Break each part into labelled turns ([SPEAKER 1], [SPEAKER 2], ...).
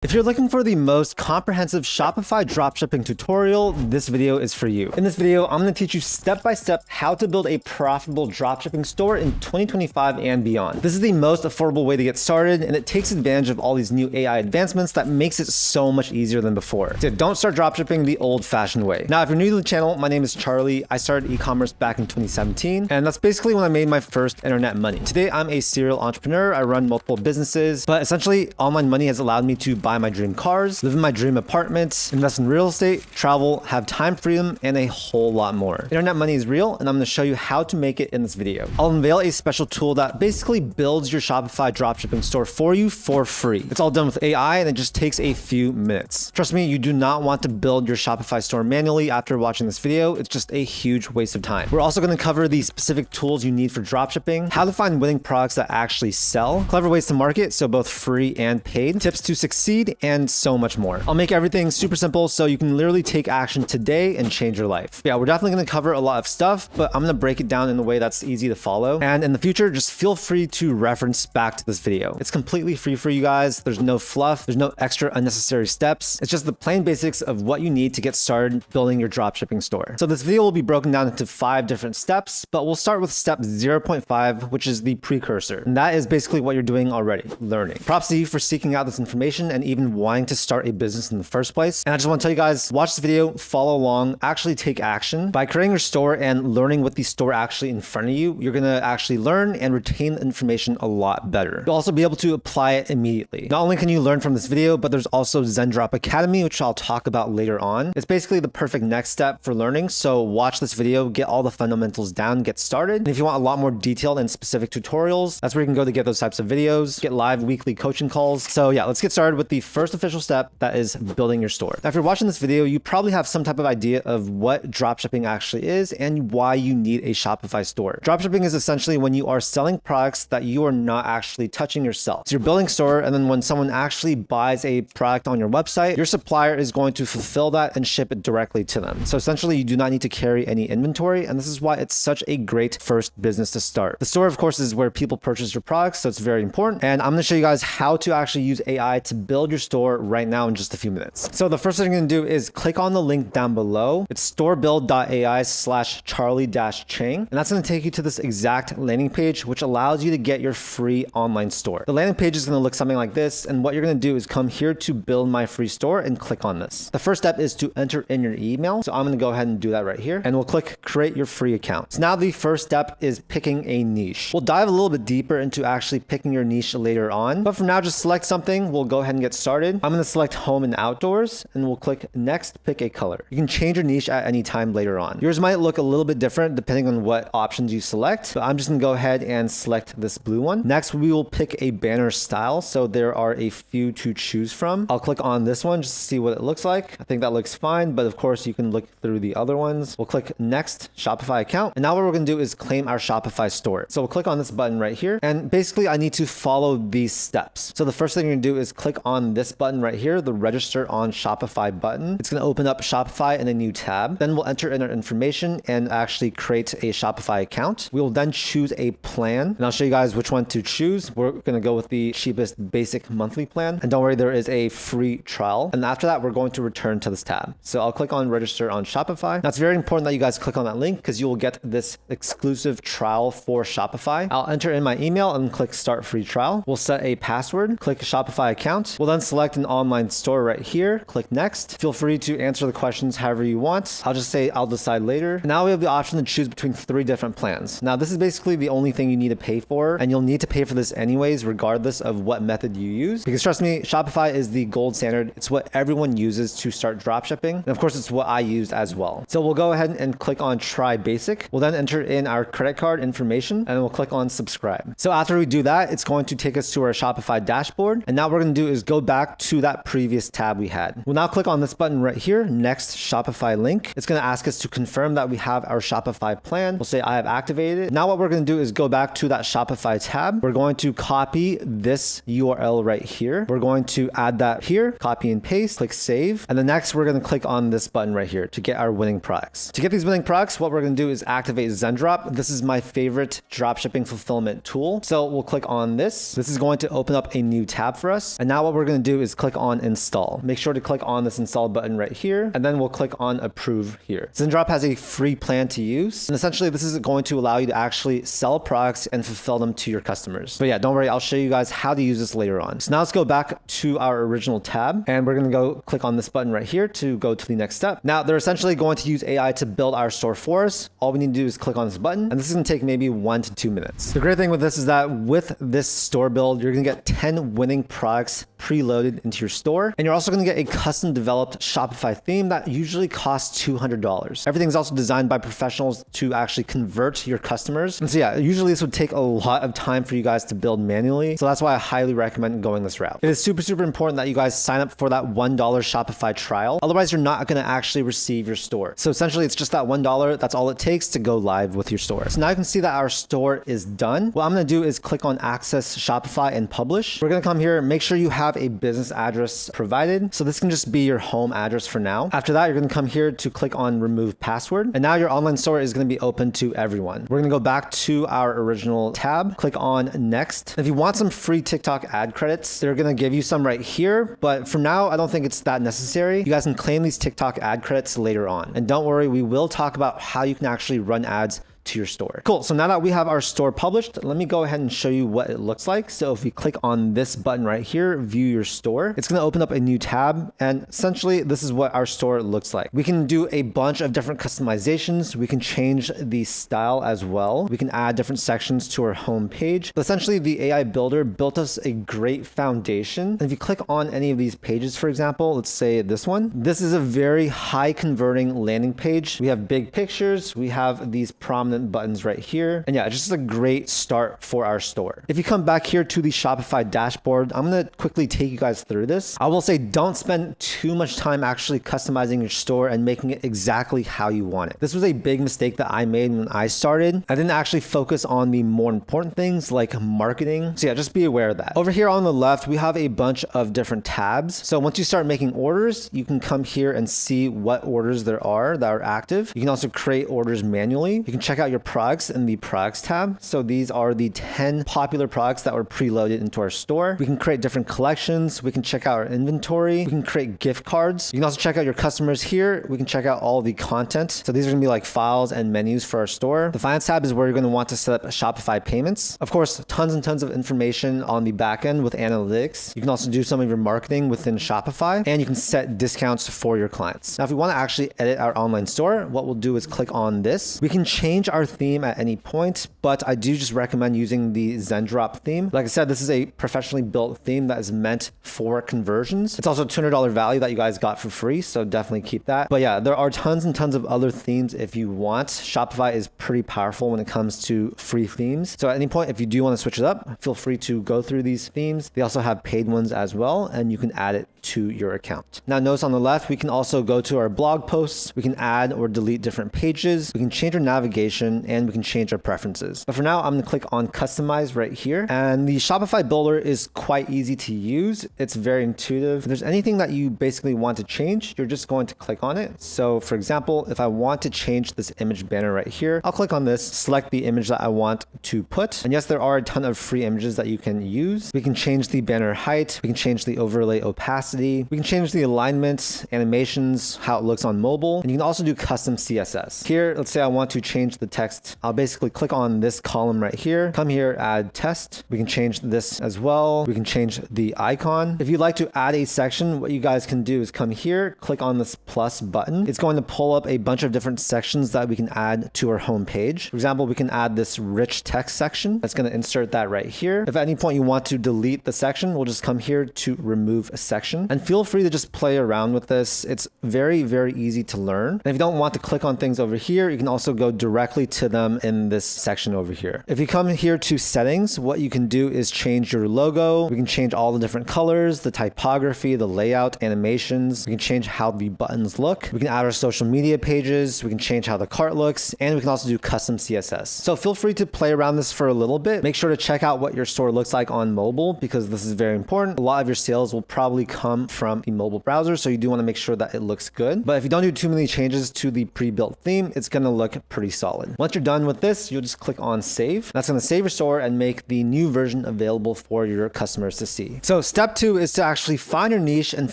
[SPEAKER 1] If you're looking for the most comprehensive Shopify dropshipping tutorial, this video is for you. In this video, I'm going to teach you step-by-step how to build a profitable dropshipping store in 2025 and beyond. This is the most affordable way to get started, and it takes advantage of all these new AI advancements that makes it so much easier than before. So don't start dropshipping the old-fashioned way. Now, if you're new to the channel, my name is Charlie. I started e-commerce back in 2017, and that's basically when I made my first internet money. Today, I'm a serial entrepreneur. I run multiple businesses, but essentially, online money has allowed me to buy my dream cars, live in my dream apartments, invest in real estate, travel, have time freedom, and a whole lot more. Internet money is real, and I'm going to show you how to make it in this video. I'll unveil a special tool that basically builds your Shopify dropshipping store for you for free. It's all done with AI, and it just takes a few minutes. Trust me, you do not want to build your Shopify store manually after watching this video. It's just a huge waste of time. We're also going to cover the specific tools you need for dropshipping, how to find winning products that actually sell, clever ways to market, so both free and paid, tips to succeed, and so much more. I'll make everything super simple so you can literally take action today and change your life. Yeah, we're definitely going to cover a lot of stuff, but I'm going to break it down in a way that's easy to follow. And in the future, just feel free to reference back to this video. It's completely free for you guys. There's no fluff. There's no extra unnecessary steps. It's just the plain basics of what you need to get started building your dropshipping store. So this video will be broken down into 5 different steps, but we'll start with step 0.5, which is the precursor. And that is basically what you're doing already, learning. Props to you for seeking out this information and even wanting to start a business in the first place. And I just want to tell you guys, watch this video, follow along, actually take action. By creating your store and learning what the store actually in front of you, you're going to actually learn and retain the information a lot better. You'll also be able to apply it immediately. Not only can you learn from this video, but there's also Zendrop Academy, which I'll talk about later on. It's basically the perfect next step for learning. So watch this video, get all the fundamentals down, get started. And if you want a lot more detailed and specific tutorials, that's where you can go to get those types of videos, get live weekly coaching calls. So yeah, let's get started with the first official step, that is building your store. Now, if you're watching this video, you probably have some type of idea of what dropshipping actually is and why you need a Shopify store. Dropshipping is essentially when you are selling products that you are not actually touching yourself. So you're building a store, and then when someone actually buys a product on your website, your supplier is going to fulfill that and ship it directly to them. So essentially, you do not need to carry any inventory, and this is why it's such a great first business to start. The store, of course, is where people purchase your products, so it's very important. And I'm going to show you guys how to actually use AI to build your store right now in just a few minutes. So the first thing you're going to do is click on the link down below. It's storebuild.ai/Charlie-Chang. And that's going to take you to this exact landing page, which allows you to get your free online store. The landing page is going to look something like this. And what you're going to do is come here to build my free store and click on this. The first step is to enter in your email. So I'm going to go ahead and do that right here. And we'll click create your free account. So now the first step is picking a niche. We'll dive a little bit deeper into actually picking your niche later on. But for now, just select something. We'll go ahead and get started. I'm going to select home and outdoors, and we'll click next, pick a color. You can change your niche at any time later on. Yours might look a little bit different depending on what options you select. So I'm just going to go ahead and select this blue one. Next, we will pick a banner style. So there are a few to choose from. I'll click on this one just to see what it looks like. I think that looks fine, but of course you can look through the other ones. We'll click next, Shopify account. And now what we're going to do is claim our Shopify store. So we'll click on this button right here. And basically I need to follow these steps. So the first thing you're going to do is click on this button right here, the register on Shopify button. It's going to open up Shopify in a new tab. Then we'll enter in our information and actually create a Shopify account. We will then choose a plan, and I'll show you guys which one to choose. We're going to go with the cheapest basic monthly plan. And don't worry, there is a free trial. And after that, we're going to return to this tab. So I'll click on register on Shopify. Now it's very important that you guys click on that link because you will get this exclusive trial for Shopify. I'll enter in my email and click start free trial. We'll set a password, click Shopify account. We'll then select an online store right here. Click next. Feel free to answer the questions however you want. I'll just say I'll decide later. Now we have the option to choose between 3 different plans. Now this is basically the only thing you need to pay for, and you'll need to pay for this anyways, regardless of what method you use. Because trust me, Shopify is the gold standard. It's what everyone uses to start dropshipping. And of course, it's what I used as well. So we'll go ahead and click on try basic. We'll then enter in our credit card information, and we'll click on subscribe. So after we do that, it's going to take us to our Shopify dashboard. And now what we're going to do is go back to that previous tab we had. We'll now click on this button right here, next Shopify link. It's going to ask us to confirm that we have our Shopify plan. We'll say I have activated it. Now what we're going to do is go back to that Shopify tab. We're going to copy this URL right here. We're going to add that here, copy and paste, click save. And then next we're going to click on this button right here to get our winning products. To get these winning products, what we're going to do is activate Zendrop. This is my favorite dropshipping fulfillment tool. So we'll click on this. This is going to open up a new tab for us. And now what we're going to do is click on install. Make sure to click on this install button right here, and then we'll click on approve here. Zendrop has a free plan to use, and essentially this is going to allow you to actually sell products and fulfill them to your customers. But yeah, don't worry, I'll show you guys how to use this later on. So now let's go back to our original tab, and we're going to go click on this button right here to go to the next step. Now they're essentially going to use AI to build our store for us. All we need to do is click on this button, and this is going to take maybe 1 to 2 minutes. The great thing with this is that with this store build, you're going to get 10 winning products preloaded into your store, and you're also going to get a custom developed Shopify theme that usually costs $200. Everything's also designed by professionals to actually convert your customers. And so yeah, usually this would take a lot of time for you guys to build manually. So that's why I highly recommend going this route. It is super important that you guys sign up for that $1 Shopify trial. Otherwise, you're not going to actually receive your store. So essentially it's just that $1. That's all it takes to go live with your store. So now you can see that our store is done. What I'm going to do is click on access Shopify and publish. We're going to come here, make sure you have a business address provided. So this can just be your home address for now. After that, you're going to come here to click on remove password. And now your online store is going to be open to everyone. We're going to go back to our original tab, click on next. If you want some free TikTok ad credits, they're going to give you some right here. But for now, I don't think it's that necessary. You guys can claim these TikTok ad credits later on. And don't worry, we will talk about how you can actually run ads to your store. Cool. So now that we have our store published, let me go ahead and show you what it looks like. So if we click on this button right here, view your store, it's going to open up a new tab. And essentially this is what our store looks like. We can do a bunch of different customizations. We can change the style as well. We can add different sections to our home page. But essentially the AI builder built us a great foundation. And if you click on any of these pages, for example, let's say this one, this is a very high converting landing page. We have big pictures. We have these prominent buttons right here. And yeah, it's just a great start for our store. If you come back here to the Shopify dashboard, I'm going to quickly take you guys through this. I will say don't spend too much time actually customizing your store and making it exactly how you want it. This was a big mistake that I made when I started. I didn't actually focus on the more important things like marketing. So yeah, just be aware of that. Over here on the left, we have a bunch of different tabs. So once you start making orders, you can come here and see what orders there are that are active. You can also create orders manually. You can check out your products in the products tab. So these are the 10 popular products that were preloaded into our store. We can create different collections. We can check out our inventory. We can create gift cards. You can also check out your customers here. We can check out all the content. So these are going to be like files and menus for our store. The finance tab is where you're going to want to set up Shopify payments. Of course, tons and tons of information on the back end with analytics. You can also do some of your marketing within Shopify, and you can set discounts for your clients. Now, if we want to actually edit our online store, what we'll do is click on this. We can change our theme at any point, but I do just recommend using the Zendrop theme. Like I said, this is a professionally built theme that is meant for conversions. It's also a $200 value that you guys got for free, so definitely keep that. But yeah, there are tons and tons of other themes if you want. Shopify is pretty powerful when it comes to free themes. So at any point, if you do want to switch it up, feel free to go through these themes. They also have paid ones as well, and you can add it to your account. Now notice on the left, we can also go to our blog posts. We can add or delete different pages. We can change our navigation, and we can change our preferences. But for now, I'm going to click on customize right here. And the Shopify builder is quite easy to use. It's very intuitive. If there's anything that you basically want to change, you're just going to click on it. So for example, if I want to change this image banner right here, I'll click on this, select the image that I want to put. And yes, there are a ton of free images that you can use. We can change the banner height. We can change the overlay opacity. We can change the alignments, animations, how it looks on mobile. And you can also do custom CSS. Here, let's say I want to change the text. I'll basically click on this column right here, come here, add test. We can change this as well. We can change the icon. If you'd like to add a section, what you guys can do is come here, click on this plus button. It's going to pull up a bunch of different sections that we can add to our home page. For example, we can add this rich text section. That's going to insert that right here. If at any point you want to delete the section, we'll just come here to remove a section. And feel free to just play around with this. It's very, very easy to learn. And if you don't want to click on things over here, you can also go directly to them in this section over here. If you come here to settings, what you can do is change your logo. We can change all the different colors, the typography, the layout, animations. We can change how the buttons look. We can add our social media pages. We can change how the cart looks, and we can also do custom CSS. So feel free to play around this for a little bit. Make sure to check out what your store looks like on mobile, because this is very important. A lot of your sales will probably come from the mobile browser, so you do want to make sure that it looks good. But if you don't do too many changes to the pre-built theme, it's going to look pretty solid. done. Once you're done with this, you'll just click on save. That's going to save your store and make the new version available for your customers to see. So step 2 is to actually find your niche and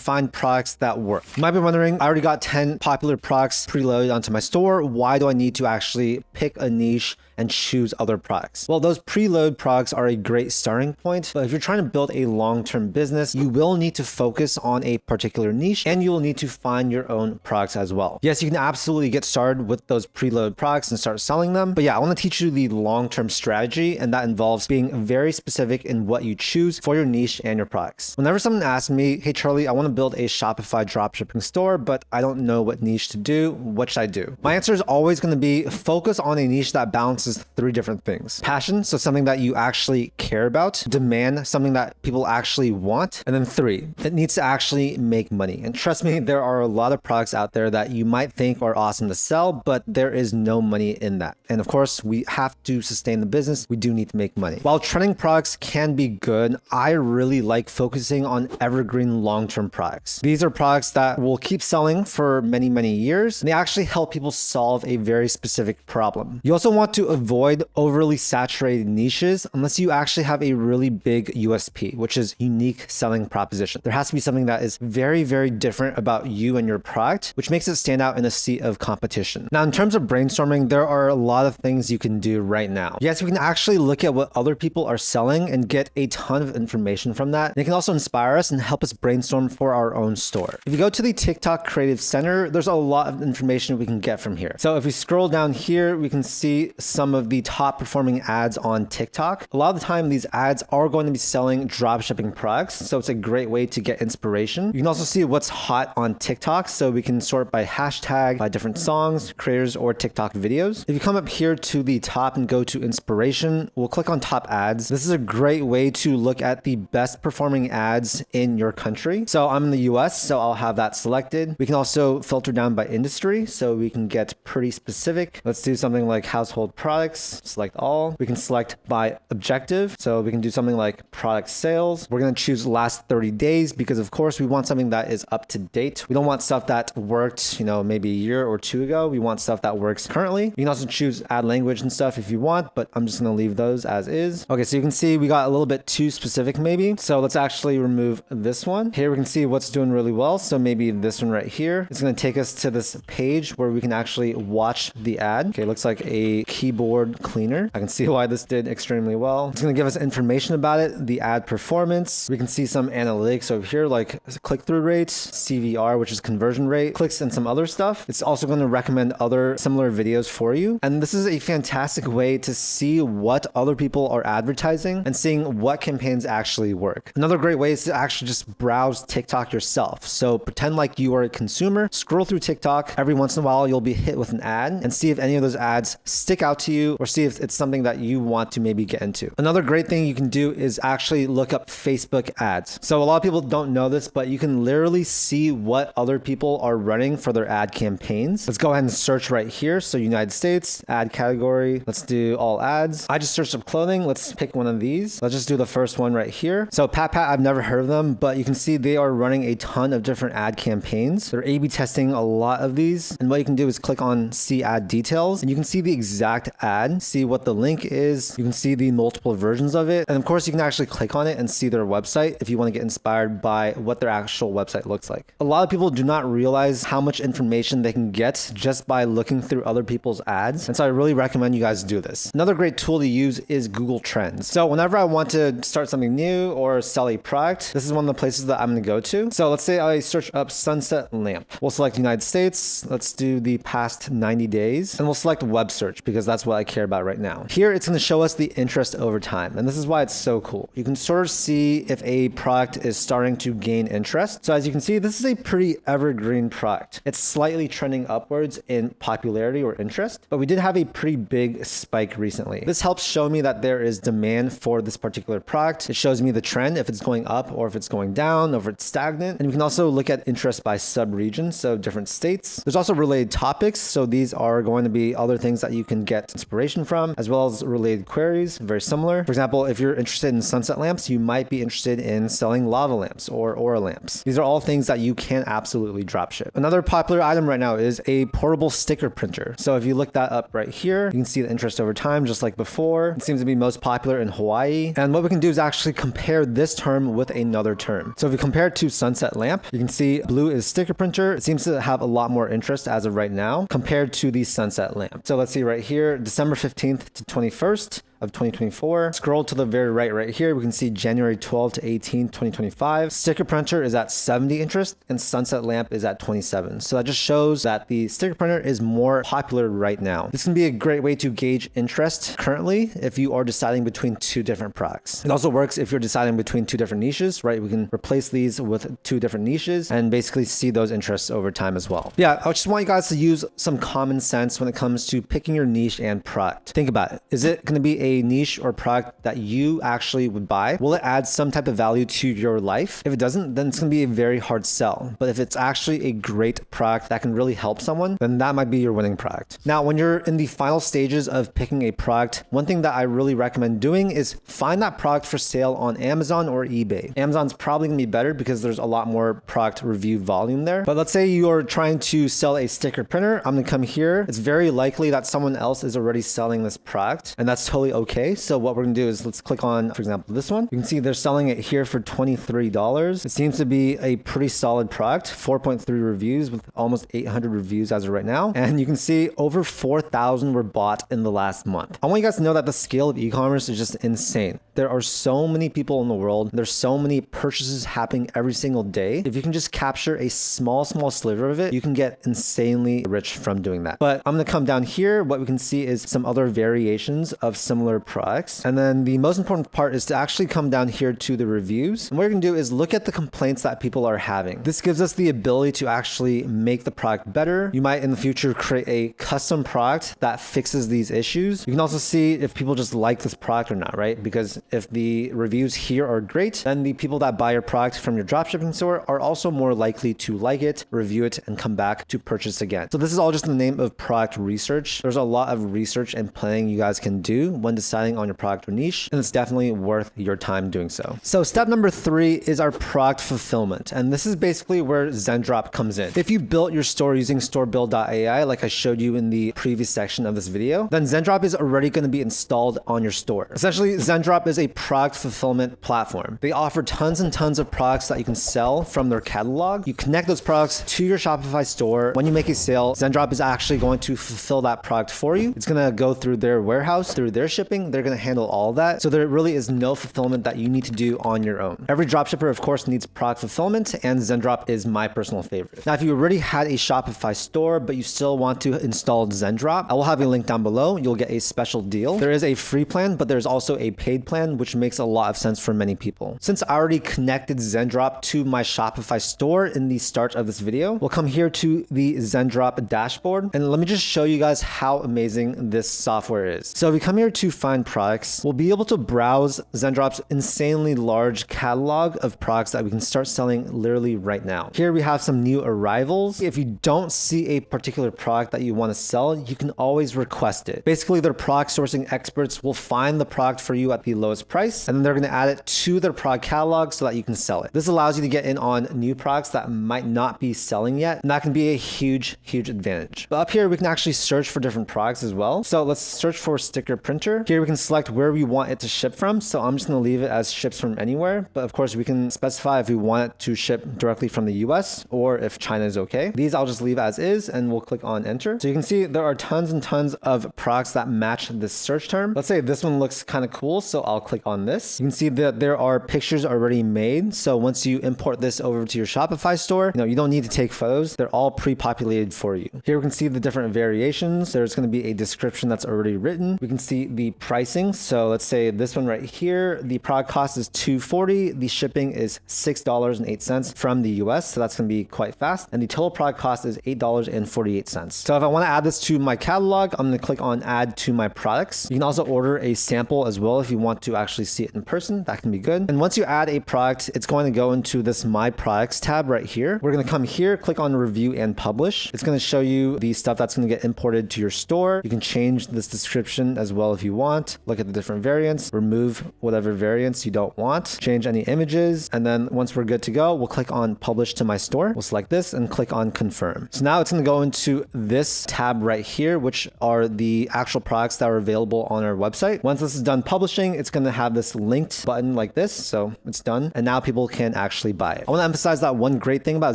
[SPEAKER 1] find products that work. You might be wondering, I already got 10 popular products preloaded onto my store. Why do I need to actually pick a niche and choose other products? Well, those preload products are a great starting point, but if you're trying to build a long-term business, you will need to focus on a particular niche and you will need to find your own products as well. Yes, you can absolutely get started with those preload products and start selling them. But yeah, I want to teach you the long-term strategy, and that involves being very specific in what you choose for your niche and your products. Whenever someone asks me, hey Charlie, I want to build a Shopify dropshipping store, but I don't know what niche to do, what should I do? My answer is always going to be focus on a niche that balances 3 different things. Passion, so something that you actually care about. Demand, something that people actually want. And then 3, it needs to actually make money. And trust me, there are a lot of products out there that you might think are awesome to sell, but there is no money in that. And of course, we have to sustain the business. We do need to make money. While trending products can be good, I really like focusing on evergreen long-term products. These are products that will keep selling for many, many years. And they actually help people solve a very specific problem. You also want to avoid overly saturated niches unless you actually have a really big USP, which is unique selling proposition. There has to be something that is very, very different about you and your product, which makes it stand out in a sea of competition. Now, in terms of brainstorming, there are a lot of things you can do right now. Yes, we can actually look at what other people are selling and get a ton of information from that. And it can also inspire us and help us brainstorm for our own store. If you go to the TikTok Creative Center, there's a lot of information we can get from here. So if we scroll down here, we can see some of the top performing ads on TikTok. A lot of the time, these ads are going to be selling dropshipping products. So it's a great way to get inspiration. You can also see what's hot on TikTok. So we can sort by hashtag, by different songs, creators, or TikTok videos. If you come up here to the top and go to inspiration, we'll click on top ads. This is a great way to look at the best performing ads in your country. So I'm in the US, so I'll have that selected. We can also filter down by industry, so we can get pretty specific. Let's do something like household products, select all. We can select by objective, so we can do something like product sales. We're going to choose last 30 days because of course we want something that is up to date. We don't want stuff that worked, maybe a year or 2 ago. We want stuff that works currently. You can also choose add language and stuff if you want, but I'm just going to leave those as is. Okay, so you can see we got a little bit too specific maybe. So let's actually remove this one. Here we can see what's doing really well. So maybe this one right here. It's going to take us to this page where we can actually watch the ad. Okay, looks like a keyboard cleaner. I can see why this did extremely well. It's going to give us information about it, the ad performance. We can see some analytics over here like click-through rates, CVR, which is conversion rate, clicks, and some other stuff. It's also going to recommend other similar videos for you. And this is a fantastic way to see what other people are advertising and seeing what campaigns actually work. Another great way is to actually just browse TikTok yourself. So pretend like you are a consumer, scroll through TikTok. Every once in a while, you'll be hit with an ad and see if any of those ads stick out to you or see if it's something that you want to maybe get into. Another great thing you can do is actually look up Facebook ads. So a lot of people don't know this, but you can literally see what other people are running for their ad campaigns. Let's go ahead and search right here. So United States, ad category. Let's do all ads. I just searched up clothing. Let's pick one of these. Let's just do the first one right here. So Pat, I've never heard of them, but you can see they are running a ton of different ad campaigns. They're A/B testing a lot of these. And what you can do is click on see ad details and you can see the exact ad, see what the link is. You can see the multiple versions of it. And of course, you can actually click on it and see their website if you want to get inspired by what their actual website looks like. A lot of people do not realize how much information they can get just by looking through other people's ads. And so I really recommend you guys do this. Another great tool to use is Google Trends. So whenever I want to start something new or sell a product, this is one of the places that I'm going to go to. So let's say I search up sunset lamp. We'll select United States. Let's do the past 90 days and we'll select web search because that's what I care about right now. Here, it's going to show us the interest over time. And this is why it's so cool. You can sort of see if a product is starting to gain interest. So as you can see, this is a pretty evergreen product. It's slightly trending upwards in popularity or interest, but we did have a pretty big spike recently. This helps show me that there is demand for this particular product. It shows me the trend, if it's going up or if it's going down, or if it's stagnant. And we can also look at interest by sub-region, so different states. There's also related topics. So these are going to be other things that you can get inspiration from, as well as related queries, very similar. For example, if you're interested in sunset lamps, you might be interested in selling lava lamps or aura lamps. These are all things that you can absolutely dropship. Another popular item right now is a portable sticker printer. So if you look that up right here, you can see the interest over time, just like before. It seems to be most popular in Hawaii. And what we can do is actually compare this term with another term. So if we compare it to sunset lamp, you can see blue is sticker printer. It seems to have a lot more interest as of right now compared to the sunset lamp. So let's see right here, December 15th to 21st of 2024. Scroll to the very right here, we can see January 12 to 18, 2025. Sticker printer is at 70 interest and sunset lamp is at 27. So that just shows that the sticker printer is more popular right now. This can be a great way to gauge interest currently if you are deciding between two different products. It also works if you're deciding between two different niches, right? We can replace these with two different niches and basically see those interests over time as well. Yeah, I just want you guys to use some common sense when it comes to picking your niche and product. Think about it. Is it going to be a niche or product that you actually would buy? Will it add some type of value to your life? If it doesn't, then it's going to be a very hard sell. But if it's actually a great product that can really help someone, then that might be your winning product. Now, when you're in the final stages of picking a product, one thing that I really recommend doing is find that product for sale on Amazon or eBay. Amazon's probably going to be better because there's a lot more product review volume there. But let's say you're trying to sell a sticker printer. I'm going to come here. It's very likely that someone else is already selling this product, and that's totally okay. So what we're gonna do is let's click on, for example, this one. You can see they're selling it here for $23. It seems to be a pretty solid product, 4.3 reviews with almost 800 reviews as of right now. And you can see over 4,000 were bought in the last month. I want you guys to know that the scale of e-commerce is just insane. There are so many people in the world. There's so many purchases happening every single day. If you can just capture a small sliver of it, you can get insanely rich from doing that. But I'm gonna come down here. What we can see is some other variations of similar products. And then the most important part is to actually come down here to the reviews. And what you're gonna do is look at the complaints that people are having. This gives us the ability to actually make the product better. You might in the future create a custom product that fixes these issues. You can also see if people just like this product or not, right? Because if the reviews here are great, then the people that buy your product from your dropshipping store are also more likely to like it, review it, and come back to purchase again. So this is all just in the name of product research. There's a lot of research and planning you guys can do when deciding on your product or niche, and it's definitely worth your time doing so. So step number 3 is our product fulfillment. And this is basically where Zendrop comes in. If you built your store using storebuild.ai, like I showed you in the previous section of this video, then Zendrop is already going to be installed on your store. Essentially, Zendrop is a product fulfillment platform. They offer tons and tons of products that you can sell from their catalog. You connect those products to your Shopify store. When you make a sale, Zendrop is actually going to fulfill that product for you. It's going to go through their warehouse, through their shipping. They're going to handle all of that. So there really is no fulfillment that you need to do on your own. Every dropshipper, of course, needs product fulfillment, and Zendrop is my personal favorite. Now, if you already had a Shopify store, but you still want to install Zendrop, I will have a link down below. You'll get a special deal. There is a free plan, but there's also a paid plan, which makes a lot of sense for many people. Since I already connected Zendrop to my Shopify store in the start of this video, we'll come here to the Zendrop dashboard, and let me just show you guys how amazing this software is. So if we come here to find products, we'll be able to browse Zendrop's insanely large catalog of products that we can start selling literally right now. Here we have some new arrivals. If you don't see a particular product that you want to sell, you can always request it. Basically, their product sourcing experts will find the product for you at the lowest price, and then they're going to add it to their product catalog so that you can sell it. This allows you to get in on new products that might not be selling yet, and that can be a huge advantage. But up here, we can actually search for different products as well. So let's search for sticker printer. Here we can select where we want it to ship from. So I'm just going to leave it as ships from anywhere. But of course, we can specify if we want it to ship directly from the US or if China is okay. These I'll just leave as is, and we'll click on enter. So you can see there are tons and tons of products that match this search term. Let's say this one looks kind of cool, so I'll click on this. You can see that there are pictures already made. So once you import this over to your Shopify store, you don't need to take photos. They're all pre-populated for you. Here we can see the different variations. There's going to be a description that's already written. We can see the pricing. So let's say this one right here, the product cost is $240. The shipping is $6.08 from the US. So that's going to be quite fast. And the total product cost is $8.48. So if I want to add this to my catalog, I'm going to click on add to my products. You can also order a sample as well if you want to actually see it in person. That can be good. And once you add a product, it's going to go into this My Products tab right here. We're going to come here, click on review and publish. It's going to show you the stuff that's going to get imported to your store. You can change this description as well if you want. Look at the different variants, remove whatever variants you don't want, change any images. And then once we're good to go, we'll click on publish to my store. We'll select this and click on confirm. So now it's going to go into this tab right here, which are the actual products that are available on our website. Once this is done publishing, it's going to have this linked button like this. So it's done. And now people can actually buy it. I want to emphasize that one great thing about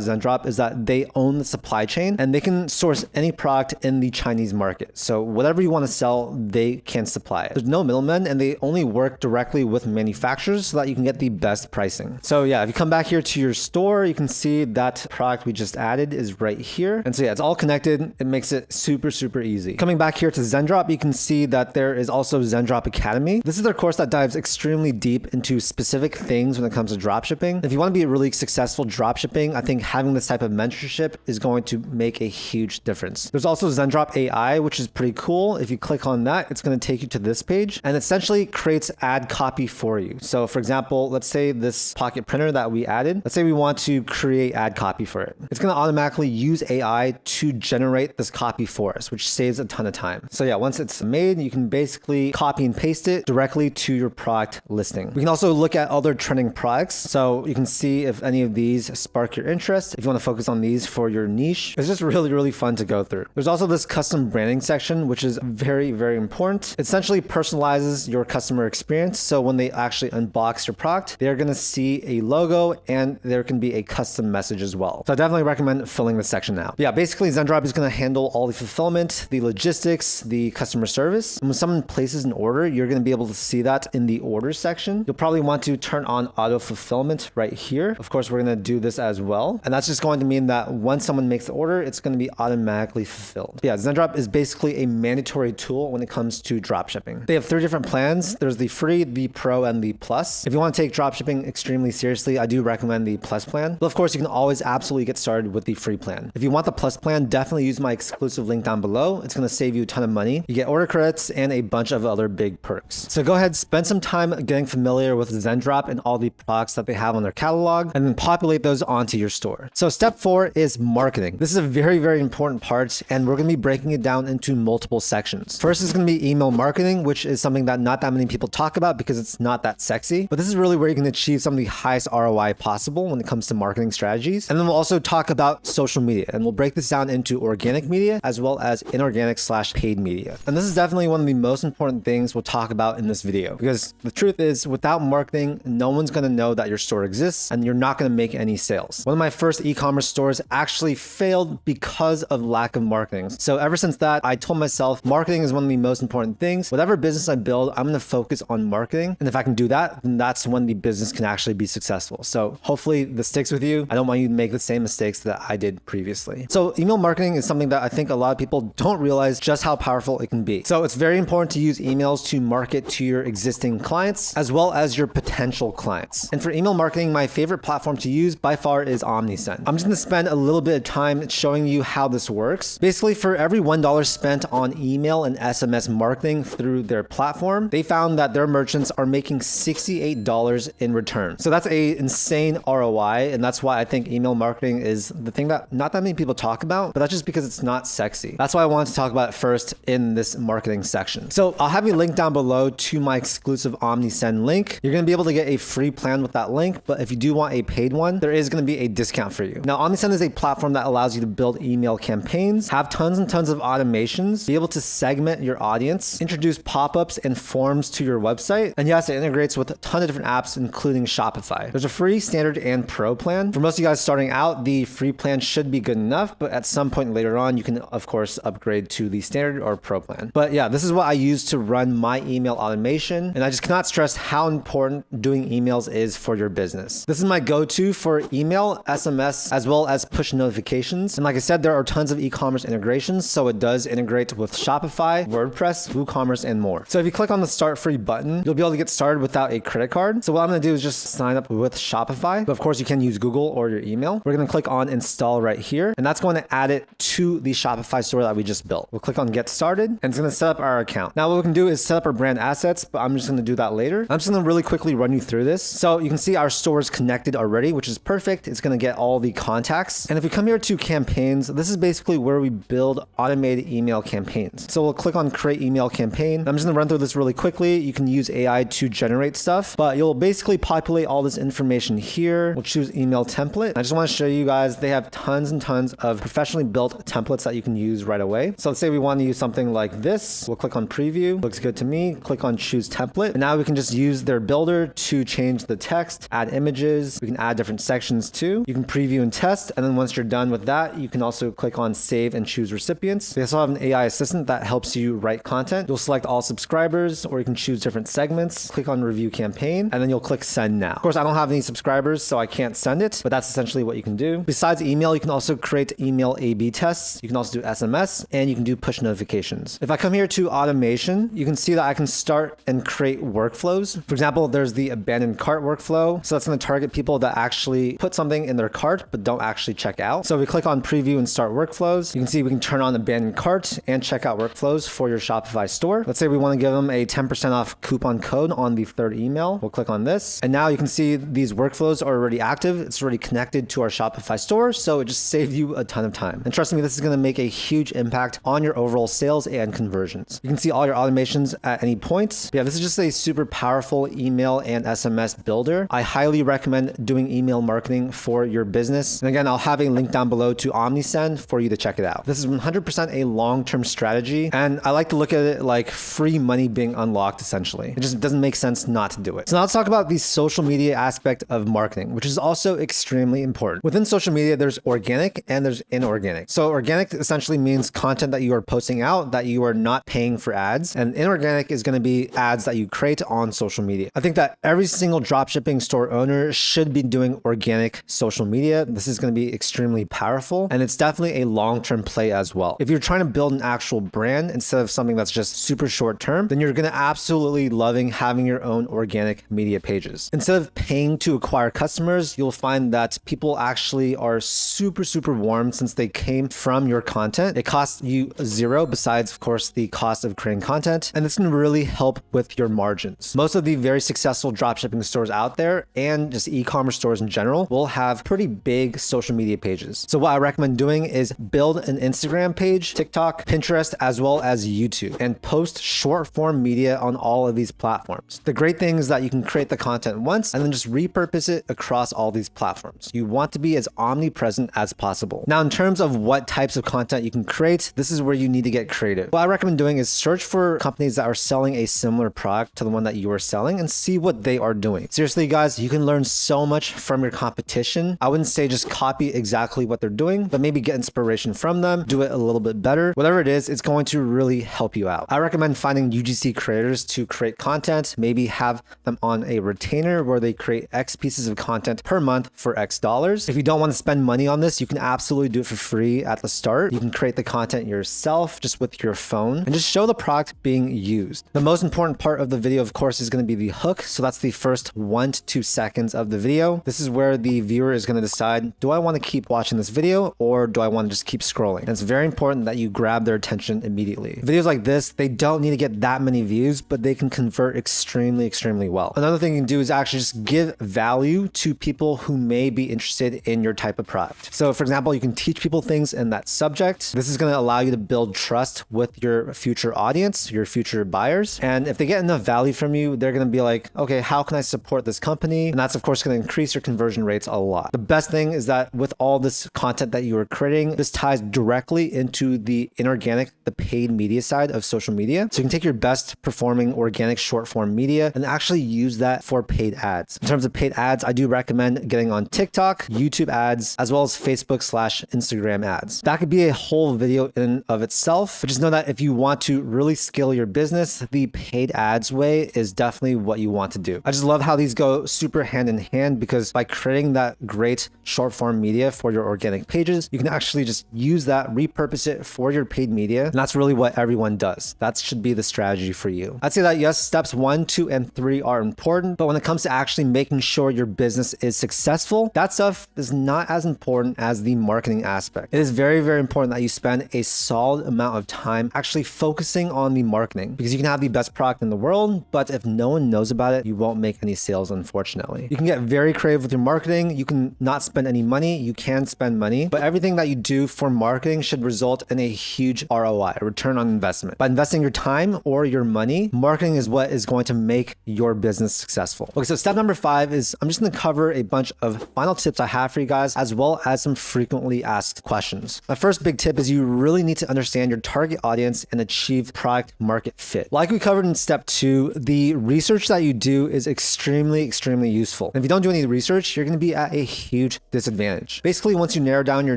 [SPEAKER 1] Zendrop is that they own the supply chain and they can source any product in the Chinese market. So whatever you want to sell, they can supply it. There's no middlemen and they only work directly with manufacturers so that you can get the best pricing. So yeah, if you come back here to your store, you can see that product we just added is right here. And so yeah, it's all connected. It makes it super, super easy. Coming back here to Zendrop, you can see that there is also Zendrop Academy. This is their course that dives extremely deep into specific things when it comes to dropshipping. If you want to be a really successful dropshipping, I think having this type of mentorship is going to make a huge difference. There's also Zendrop AI, which is pretty cool. If you click on that, it's going to take you to this page and essentially creates ad copy for you. So for example, let's say this pocket printer that we added, let's say we want to create ad copy for it. It's going to automatically use AI to generate this copy for us, which saves a ton of time. So yeah, once it's made, you can basically copy and paste it directly to your product listing. We can also look at other trending products. So you can see if any of these spark your interest. If you want to focus on these for your niche, it's just really, really fun to go through. There's also this custom branding section, which is very, very important. It essentially personalizes your customer experience. So when they actually unbox your product, they're going to see a logo and there can be a custom message as well. So I definitely recommend filling this section out. But yeah, basically Zendrop is going to handle all the fulfillment, the logistics, the customer service. And when someone places an order, you're going to be able to see that in the orders section. You'll probably want to turn on auto fulfillment right here. Of course, we're going to do this as well. And that's just going to mean that once someone makes the order, it's going to be automatically fulfilled. But yeah, Zendrop is basically a mandatory tool when it comes to dropshipping. They have 3 different plans. There's the free, the pro, and the plus. If you want to take dropshipping extremely seriously, I do recommend the plus plan. But of course, you can always absolutely get started with the free plan. If you want the plus plan, definitely use my exclusive link down below. It's going to save you a ton of money. You get order credits and a bunch of other big perks. So go ahead, spend some time getting familiar with Zendrop and all the products that they have on their catalog, and then populate those onto your store. So step 4 is marketing. This is a very, very important part, and we're going to be breaking it down into multiple sections. First is going to be email marketing, which is something that not that many people talk about because it's not that sexy, but this is really where you can achieve some of the highest ROI possible when it comes to marketing strategies. And then we'll also talk about social media, and we'll break this down into organic media as well as inorganic/paid media. And this is definitely one of the most important things we'll talk about in this video, because the truth is, without marketing, no one's going to know that your store exists and you're not going to make any sales. One of my first e-commerce stores actually failed because of lack of marketing. So ever since that, I told myself marketing is one of the most important things. Whatever business I build, I'm going to focus on marketing. And if I can do that, then that's when the business can actually be successful. So hopefully this sticks with you. I don't want you to make the same mistakes that I did previously. So email marketing is something that I think a lot of people don't realize just how powerful it can be. So it's very important to use emails to market to your existing clients as well as your potential clients. And for email marketing, my favorite platform to use by far is OmniSend. I'm just going to spend a little bit of time showing you how this works. Basically, for every $1 spent on email and SMS marketing through their platform, they found that their merchants are making $68 in return. So that's an insane ROI. And that's why I think email marketing is the thing that not that many people talk about, but that's just because it's not sexy. That's why I wanted to talk about it first in this marketing section. So I'll have you link down below to my exclusive OmniSend link. You're going to be able to get a free plan with that link, but if you do want a paid one, there is going to be a discount for you. Now, OmniSend is a platform that allows you to build email campaigns, have tons and tons of automations, be able to segment your audience, introduce pop-ups and forms to your website, and yes, it integrates with a ton of different apps, including Shopify. There's a free, standard, and pro plan. For most of you guys starting out, the free plan should be good enough, but at some point later on, you can, of course, upgrade to the standard or pro plan. But yeah, this is what I use to run my email automation, and I just cannot stress how important doing emails is for your business. This is my go-to for email, SMS, as well as push notifications. And like I said, there are tons of e-commerce integrations, so it does integrate with Shopify, WordPress, WooCommerce, e-commerce, and more. So if you click on the start free button, you'll be able to get started without a credit card. So what I'm going to do is just sign up with Shopify. But of course, you can use Google or your email. We're going to click on install right here, and that's going to add it to the Shopify store that we just built. We'll click on get started, and it's going to set up our account. Now what we can do is set up our brand assets, but I'm just going to do that later. I'm just going to really quickly run you through this. So you can see our store is connected already, which is perfect. It's going to get all the contacts. And if we come here to campaigns, this is basically where we build automated email campaigns. So we'll click on create email campaign. I'm just going to run through this really quickly. You can use AI to generate stuff, but you'll basically populate all this information here. We'll choose email template. I just want to show you guys, they have tons and tons of professionally built templates that you can use right away. So let's say we want to use something like this. We'll click on preview. Looks good to me. Click on choose template. And now we can just use their builder to change the text, add images. We can add different sections too. You can preview and test. And then once you're done with that, you can also click on save and choose recipients. We also have an AI assistant that helps you write content. You'll select all subscribers, or you can choose different segments. Click on review campaign, and then you'll click send now. Of course, I don't have any subscribers, so I can't send it, but that's essentially what you can do. Besides email, you can also create email A/B tests. You can also do SMS, and you can do push notifications. If I come here to automation, you can see that I can start and create workflows. For example, there's the abandoned cart workflow. So that's going to target people that actually put something in their cart, but don't actually check out. So if we click on preview and start workflows, you can see we can turn on abandoned cart and checkout workflows for your Shopify store. Let's say we want to give them a 10% off coupon code on the third email. We'll click on this. And now you can see these workflows are already active. It's already connected to our Shopify store. So it just saved you a ton of time. And trust me, this is going to make a huge impact on your overall sales and conversions. You can see all your automations at any point. Yeah, this is just a super powerful email and SMS builder. I highly recommend doing email marketing for your business. And again, I'll have a link down below to OmniSend for you to check it out. This is 100% a long-term strategy. And I like to look at it like free money being unlocked, essentially. It just doesn't make sense not to do it. So now let's talk about the social media aspect of marketing, which is also extremely important. Within social media, there's organic and there's inorganic. So organic essentially means content that you are posting out that you are not paying for ads. And inorganic is going to be ads that you create on social media. I think that every single dropshipping store owner should be doing organic social media. This is going to be extremely powerful, and it's definitely a long-term play as well. If you're trying to build an actual brand instead of something that's just super short term, then you're going to absolutely loving having your own organic media pages. Instead of paying to acquire customers, you'll find that people actually are super warm since they came from your content. It costs you zero besides, of course, the cost of creating content, and this can really help with your margins. Most of the very successful dropshipping stores out there, and just e-commerce stores in general, will have pretty big social media pages. So what I recommend doing is build an Instagram page, TikTok, Pinterest, as well as YouTube, and post short form media on all of these platforms. The great thing is that you can create the content once and then just repurpose it across all these platforms. You want to be as omnipresent as possible. Now, in terms of what types of content you can create, this is where you need to get creative. What I recommend doing is search for companies that are selling a similar product to the one that you are selling and see what they are doing. Seriously, guys, you can learn so much from your competition. I wouldn't say just copy exactly what they're doing, but maybe get inspiration from them, do it a little bit better. Whatever it is, it's going to really help you out. I recommend finding UGC creators to create content, maybe have them on a retainer where they create X pieces of content per month for X dollars. If you don't want to spend money on this, you can absolutely do it for free at the start. You can create the content yourself just with your phone and just show the product being used. The most important part of the video, of course, is going to be the hook. So that's the first 1 to 2 seconds of the video. This is where the viewer is going to decide, do I want to keep watching this video or do I want to just keep scrolling? And it's very important that you grab their attention immediately. Videos like this, they don't need to get that many views, but they can convert extremely well. Another thing you can do is actually just give value to people who may be interested in your type of product. So for example, you can teach people things in that subject. This is going to allow you to build trust with your future audience, your future buyers. And if they get enough value from you, they're going to be like, okay, how can I support this company? And that's of course going to increase your conversion rates a lot. The best thing is that with all this content that you are creating, this ties directly into the inorganic, the paid media side of social media. So you can take your best performing organic short form media and actually use that for paid ads. In terms of paid ads, I do recommend getting on TikTok, YouTube ads, as well as Facebook/Instagram ads. That could be a whole video in and of itself, but just know that if you want to really scale your business, the paid ads way is definitely what you want to do. I just love how these go super hand in hand, because by creating that great short form media for your organic pages, you can actually just use that, repurpose it for your paid media. And that's really what everyone does. That's should be the strategy for you. I'd say that yes, steps 1, 2, and 3 are important, but when it comes to actually making sure your business is successful, that stuff is not as important as the marketing aspect. It is very, very important that you spend a solid amount of time actually focusing on the marketing, because you can have the best product in the world, but if no one knows about it, you won't make any sales, unfortunately. You can get very creative with your marketing. You can not spend any money. You can spend money, but everything that you do for marketing should result in a huge ROI, a return on investment. By investing your time or your money, marketing is what is going to make your business successful. Okay, so step number 5 is I'm just going to cover a bunch of final tips I have for you guys, as well as some frequently asked questions. My first big tip is you really need to understand your target audience and achieve product market fit. Like we covered in step 2, the research that you do is extremely useful. And if you don't do any research, you're going to be at a huge disadvantage. Basically, once you narrow down your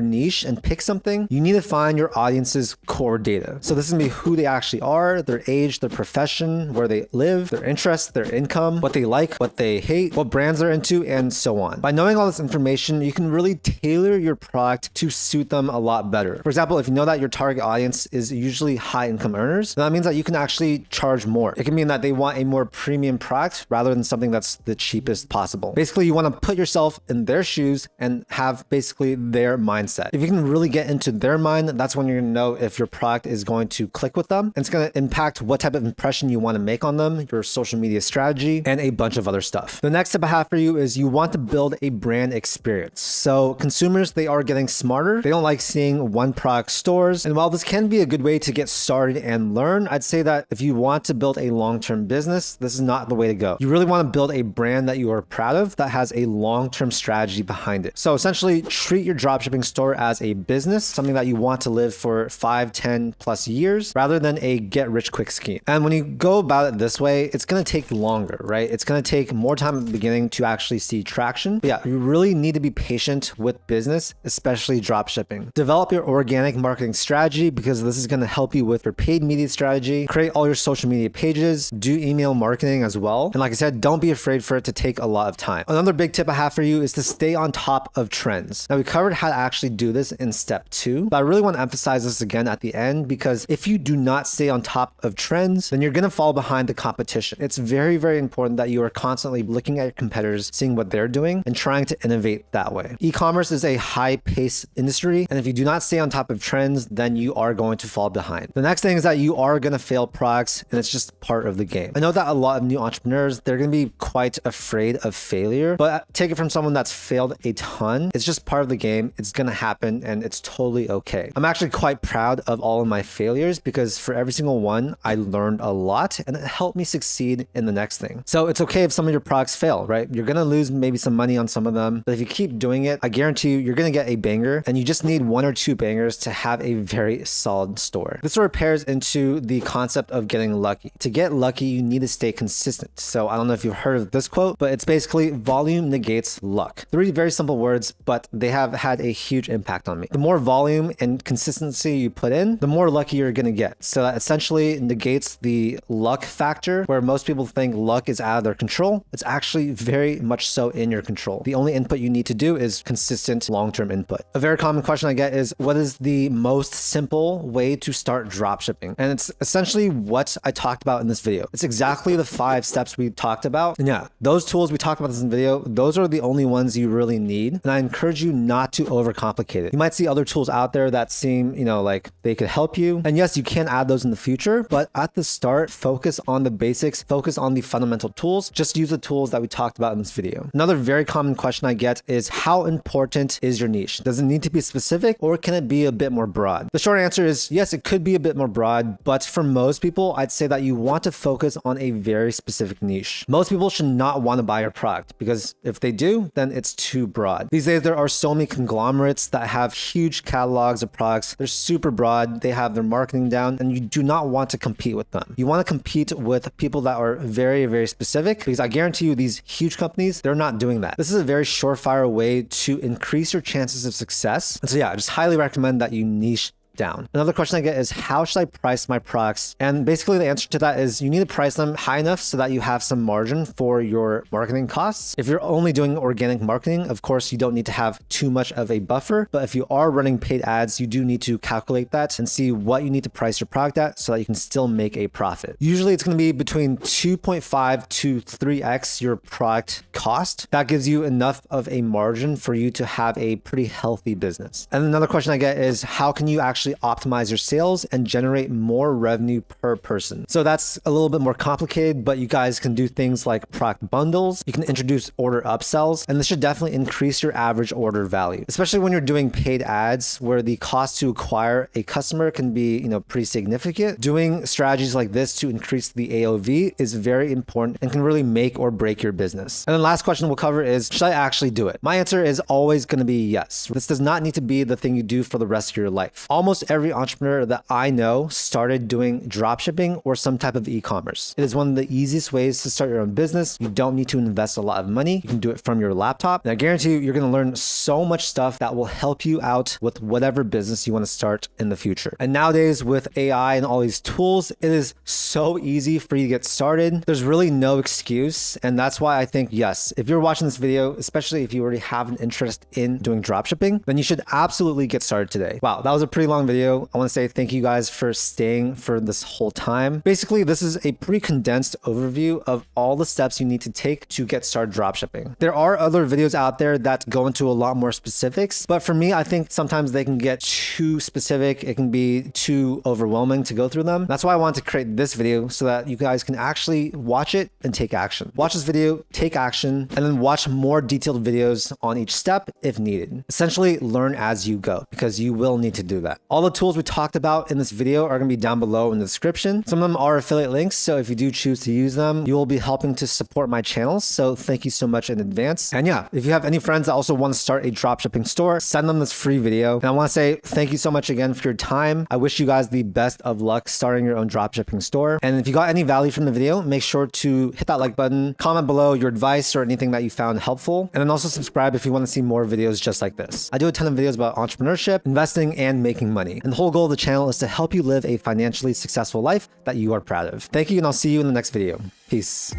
[SPEAKER 1] niche and pick something, you need to find your audience's core data. So this is going to be who they actually are, their age, their profession, where they live, their interests, their income, what they like, what they hate, what brands they're into, and so on. By knowing all this information, you can really tailor your product to suit them a lot better. For example, if you know that your target audience is usually high income earners, then that means that you can actually charge more. It can mean that they want a more premium product rather than something that's the cheapest possible. Basically, you want to put yourself in their shoes and have basically their mindset. If you can really get into their mind, that's when you're going to know if your product is going to click with them. And it's going to impact what type of impression you want to make on them, your social media strategy, and a bunch of other stuff. The next tip I have for you is you want to build a brand experience. So consumers, they are getting smarter. They don't like seeing one product stores. And while this can be a good way to get started and learn, I'd say that if you want to build a long-term business, this is not the way to go. You really want to build a brand that you are proud of that has a long-term strategy behind it. So essentially, treat your dropshipping store as a business, something that you want to live for 5, 10 plus years, rather than a get-rich-quick scheme. And when you go about it this way, it's going to take longer, right? It's going to take more time at the beginning to actually see traction. But yeah, you really need to be patient with business, especially dropshipping. Develop your organic marketing strategy, because this is going to help you with your paid media strategy. Create all your social media pages, do email marketing as well. And like I said, don't be afraid for it to take a lot of time. Another big tip I have for you is to stay on top of trends. Now, we covered how to actually do this in step 2, but I really want to emphasize this again at the end, because if you do not stay on top of trends, then you're going to fall behind the competition. It's very, very important that you are constantly looking at your competitors, seeing what they're doing, and trying to innovate that way. E-commerce is a high-paced industry, and if you do not stay on top of trends, then you are going to fall behind. The next thing is that you are going to fail products, and it's just part of the game. I know that a lot of new entrepreneurs, they're going to be quite afraid of failure, but take it from someone that's failed a ton. It's just part of the game. It's going to happen, and it's totally okay. I'm actually quite proud of all of my failures, because for every single one, I learned a lot, and it helped me succeed in the next thing. So it's okay if some of your products fail, right? You're going to lose maybe some money on some of them, but if you keep doing it, I guarantee you're going to get a banger, and you just need 1 or 2 bangers to have a very solid store. This sort of pairs into the concept of getting lucky. To get lucky, you need to stay consistent. So I don't know if you've heard of this quote, but it's basically volume negates luck. 3 very simple words, but they have had a huge impact on me. The more volume and consistency you put in, the more lucky you're going to get. So that essentially negates the luck factor, where most people think luck is out of their control. It's actually very much so in your control. The only input you need to do is consistent long-term input. A very common question I get is, what is the most simple way to start dropshipping? And it's essentially what I talked about in this video. It's exactly the 5 steps we talked about. And yeah, those tools we talked about in this video, those are the only ones you really need. And I encourage you not to overcomplicate it. You might see other tools out there that seem, like they could help you. And yes, you can add those in the future, but at the start, focus on the basics, focus on the fundamental tools. Just use the tools that we talked about in this video. Another very common question I get is, how important is your niche? Does it need to be specific, or can it be a bit more broad? The short answer is yes, it could be a bit more broad, but for most people, I'd say that you want to focus on a very specific niche. Most people should not want to buy your product, because if they do, then it's too broad. These days, there are so many conglomerates that have huge catalogs of products. They're super broad. They have their marketing down, and you do not want to compete with them. You want to compete with people that are very, very specific, because I guarantee you these huge companies, they're not doing that. This is a very surefire way to increase your chances of success. And so yeah, I just highly recommend that you niche down. Another question I get is, how should I price my products? And basically the answer to that is you need to price them high enough so that you have some margin for your marketing costs. If you're only doing organic marketing, of course, you don't need to have too much of a buffer. But if you are running paid ads, you do need to calculate that and see what you need to price your product at so that you can still make a profit. Usually it's going to be between 2.5 to 3x your product cost. That gives you enough of a margin for you to have a pretty healthy business. And another question I get is, how can you actually optimize your sales and generate more revenue per person? So that's a little bit more complicated, but you guys can do things like product bundles. You can introduce order upsells, and this should definitely increase your average order value, especially when you're doing paid ads where the cost to acquire a customer can be, pretty significant. Doing strategies like this to increase the AOV is very important and can really make or break your business. And then last question we'll cover is, should I actually do it? My answer is always going to be yes. This does not need to be the thing you do for the rest of your life. Almost every entrepreneur that I know started doing dropshipping or some type of e-commerce. It is one of the easiest ways to start your own business. You don't need to invest a lot of money. You can do it from your laptop. And I guarantee you, you're going to learn so much stuff that will help you out with whatever business you want to start in the future. And nowadays with AI and all these tools, it is so easy for you to get started. There's really no excuse. And that's why I think, yes, if you're watching this video, especially if you already have an interest in doing dropshipping, then you should absolutely get started today. Wow, that was a pretty long video. I want to say thank you guys for staying for this whole time. Basically, this is a pretty condensed overview of all the steps you need to take to get started dropshipping. There are other videos out there that go into a lot more specifics, but for me, I think sometimes they can get too specific. It can be too overwhelming to go through them. That's why I wanted to create this video so that you guys can actually watch it and take action. Watch this video, take action, and then watch more detailed videos on each step if needed. Essentially, learn as you go, because you will need to do that. All the tools we talked about in this video are going to be down below in the description. Some of them are affiliate links, so if you do choose to use them, you will be helping to support my channel. So thank you so much in advance. And yeah, if you have any friends that also want to start a dropshipping store, send them this free video. And I want to say thank you so much again for your time. I wish you guys the best of luck starting your own dropshipping store. And if you got any value from the video, make sure to hit that like button, comment below your advice or anything that you found helpful, and then also subscribe if you want to see more videos just like this. I do a ton of videos about entrepreneurship, investing, and making money. And the whole goal of the channel is to help you live a financially successful life that you are proud of. Thank you, and I'll see you in the next video. Peace.